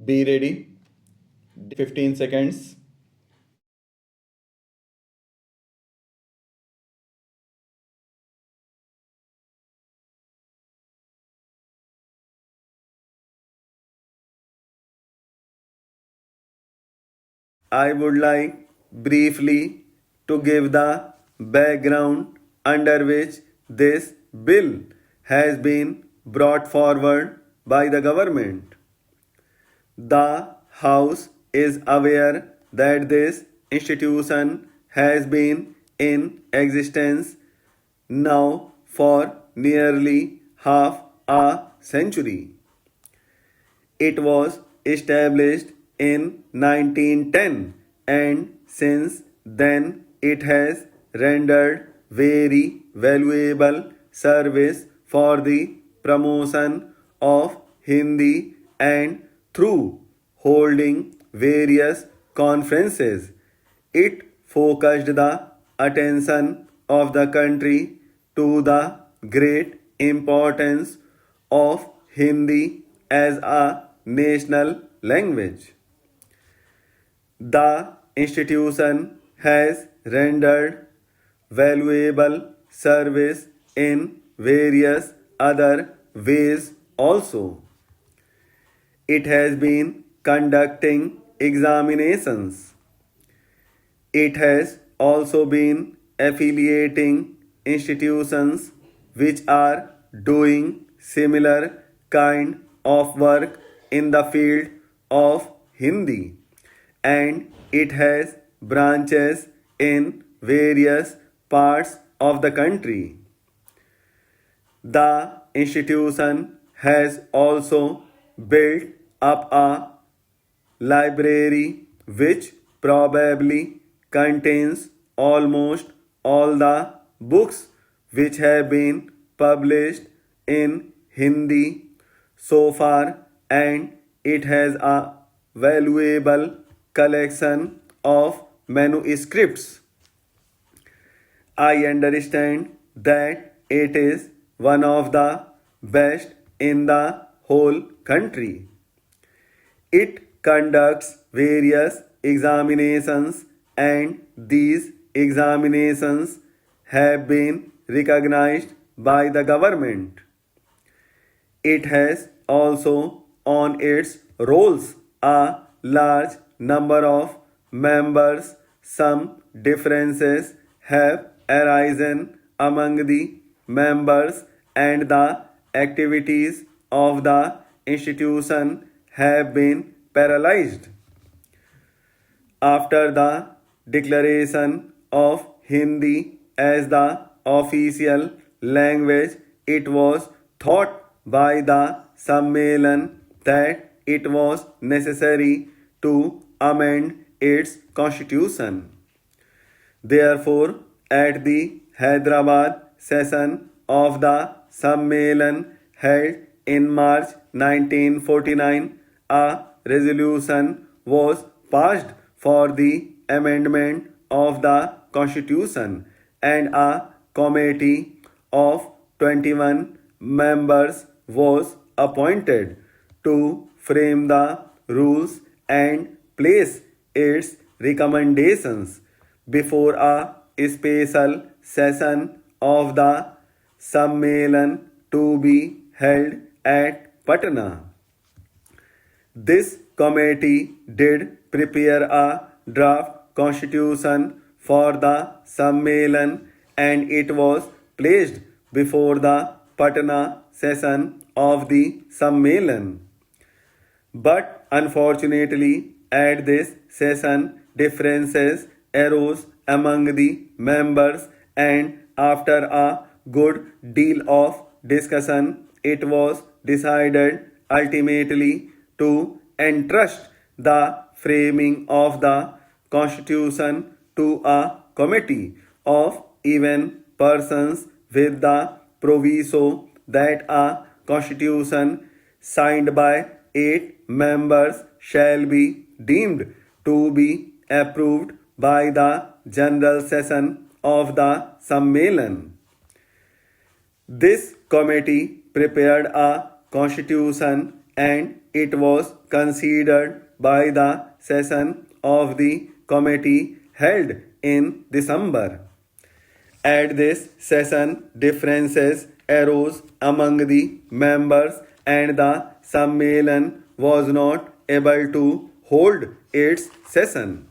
Be ready. 15 seconds. I would like briefly to give the background under which this bill has been brought forward by the government. The House is aware that this institution has been in existence now for nearly half a century. It was established in 1910 and since then it has rendered very valuable service for the promotion of Hindi and through holding various conferences. It focused the attention of the country to the great importance of Hindi as a national language. The institution has rendered valuable service in various other ways also. It has been conducting examinations. It has also been affiliating institutions which are doing similar kind of work in the field of Hindi, and it has branches in various parts of the country. The institution has also built up a library which probably contains almost all the books which have been published in Hindi so far, and it has a valuable collection of manuscripts. I understand that it is one of the best in the whole country. It conducts various examinations, and these examinations have been recognized by the government. It has also on its rolls a large number of members. Some differences have arisen among the members, and the activities of the institution have been paralyzed. After the declaration of Hindi as the official language, it was thought by the Sammelan that it was necessary to amend its constitution. Therefore, at the Hyderabad session of the Sammelan held in March 1949, a resolution was passed for the amendment of the constitution, and a committee of 21 members was appointed to frame the rules and place its recommendations before a special session of the Sammelan to be held at Patna. This committee did prepare a draft constitution for the Sammelan, and it was placed before the Patna session of the Sammelan. But unfortunately, at this session, differences arose among the members, and after a good deal of discussion, it was decided ultimately to entrust the framing of the constitution to a committee of even persons, with the proviso that a constitution signed by 8 members shall be deemed to be approved by the general session of the Sammelan. This committee prepared a constitution, and it was considered by the session of the committee held in December. At this session, differences arose among the members and the Sammelan was not able to hold its session.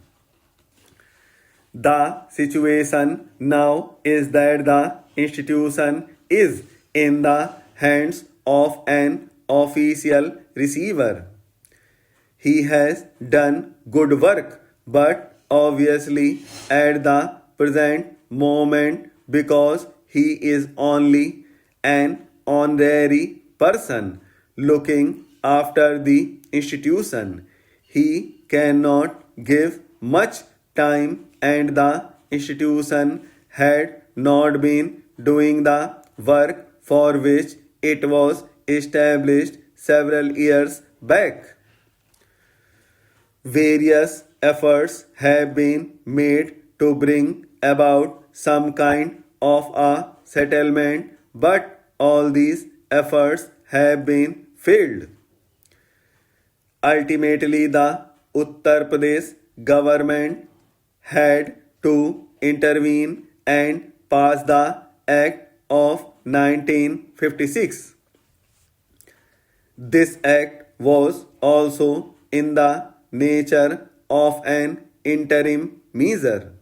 The situation now is that the institution is in the hands of an official receiver. He has done good work, but obviously at the present moment, because he is only an honorary person looking after the institution, he cannot give much time, and the institution had not been doing the work for which it was established several years back. Various efforts have been made to bring about some kind of a settlement, but all these efforts have been failed. Ultimately, the Uttar Pradesh government had to intervene and pass the Act of 1956. This act was also in the nature of an interim measure.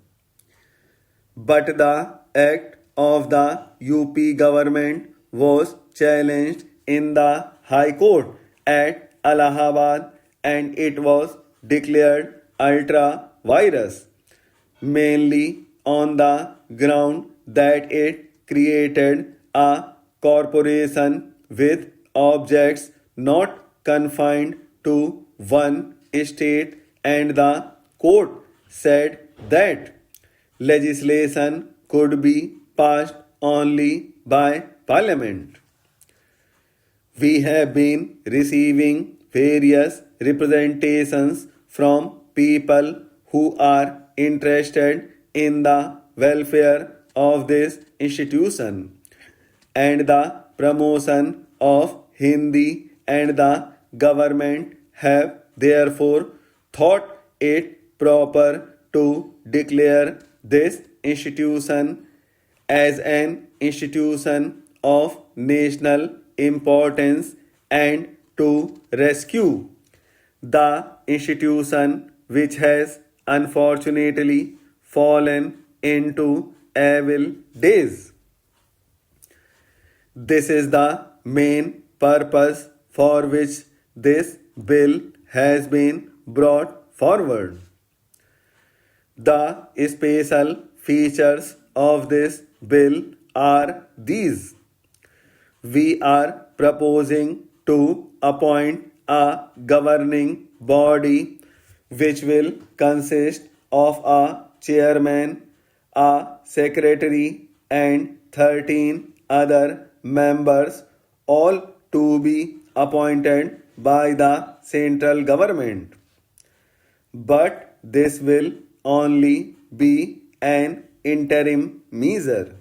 But the act of the UP government was challenged in the High Court at Allahabad and it was declared ultra virus, mainly on the ground that it created a corporation with objects not confined to one state, and the court said that legislation could be passed only by parliament. We have been receiving various representations from people who are interested in the welfare of this institution and the promotion of Hindi, and the government have therefore thought it proper to declare this institution as an institution of national importance and to rescue the institution which has unfortunately fallen into evil days. This is the main purpose for which this bill has been brought forward. The special features of this bill are these. We are proposing to appoint a governing body which will consist of a chairman, a secretary, and 13 other members, all to be appointed by the central government. But this will only be an interim measure.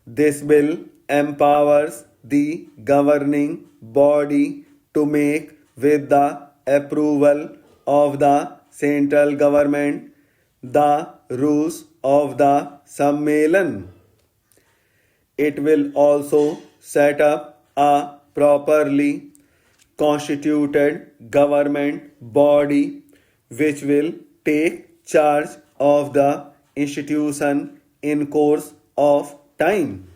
This bill empowers the governing body to make, with the approval of the central government, the rules of the Sammelan. It will also set up a properly constituted government body which will take charge of the institution in course of time.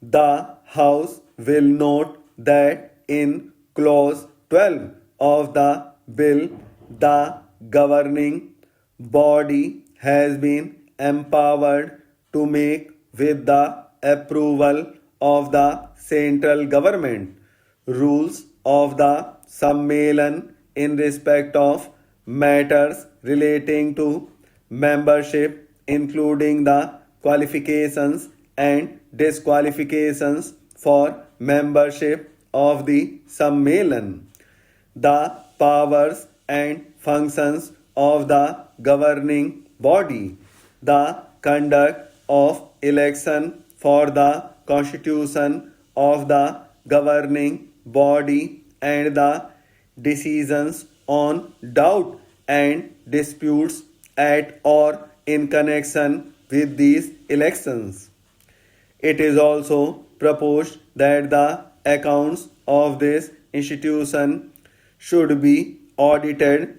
The House will note that in clause 12 of the bill, the governing body has been empowered to make, with the approval of the central government, rules of the Sammelan in respect of matters relating to membership, including the qualifications and disqualifications for membership of the Sammelan, the powers and functions of the governing body, the conduct of election for the constitution of the governing body and the decisions on doubt and disputes at or in connection with these elections. It is also proposed that the accounts of this institution should be audited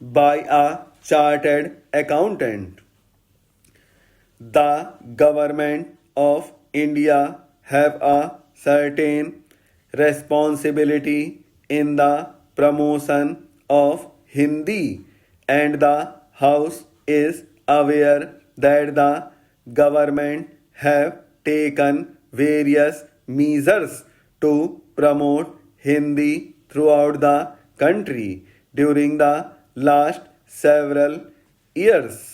by a chartered accountant. The government of India have a certain responsibility in the promotion of Hindi, and the House is aware that the government have taken various measures to promote Hindi throughout the country during the last several years.